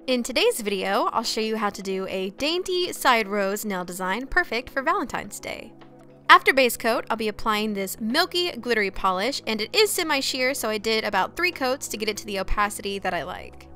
In today's video, I'll show you how to do a dainty side rose nail design perfect for Valentine's Day. After base coat, I'll be applying this milky glittery polish, and it is semi-sheer, so I did about 3 coats to get it to the opacity that I like.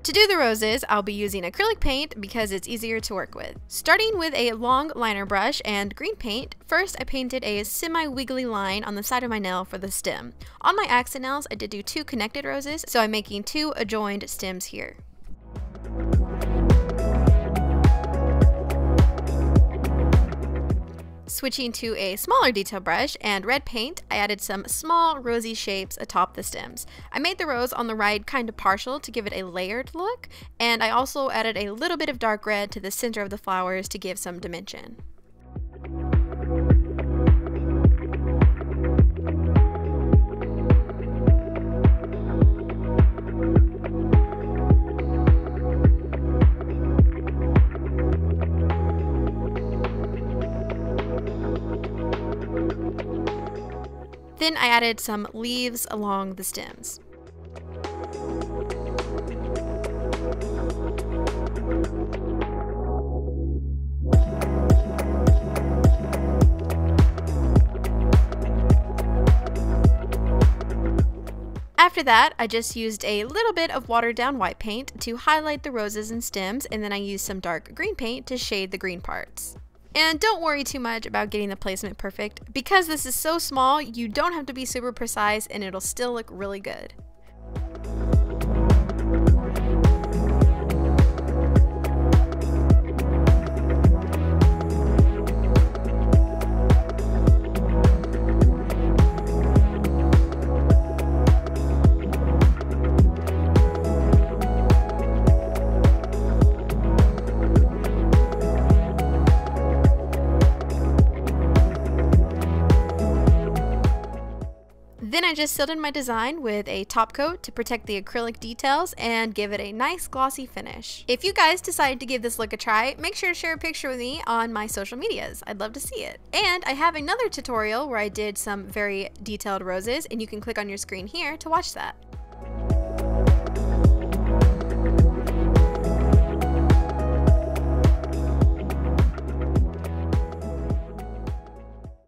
To do the roses, I'll be using acrylic paint because it's easier to work with. Starting with a long liner brush and green paint, first I painted a semi-wiggly line on the side of my nail for the stem. On my accent nails, I did do 2 connected roses, so I'm making 2 adjoined stems here. Switching to a smaller detail brush and red paint, I added some small rosy shapes atop the stems. I made the rose on the right kind of partial to give it a layered look, and I also added a little bit of dark red to the center of the flowers to give some dimension. Then I added some leaves along the stems. After that, I just used a little bit of watered down white paint to highlight the roses and stems, and then I used some dark green paint to shade the green parts. And don't worry too much about getting the placement perfect. Because this is so small, you don't have to be super precise and it'll still look really good. Then I just sealed in my design with a top coat to protect the acrylic details and give it a nice glossy finish. If you guys decide to give this look a try, make sure to share a picture with me on my social medias. I'd love to see it. And I have another tutorial where I did some very detailed roses, and you can click on your screen here to watch that.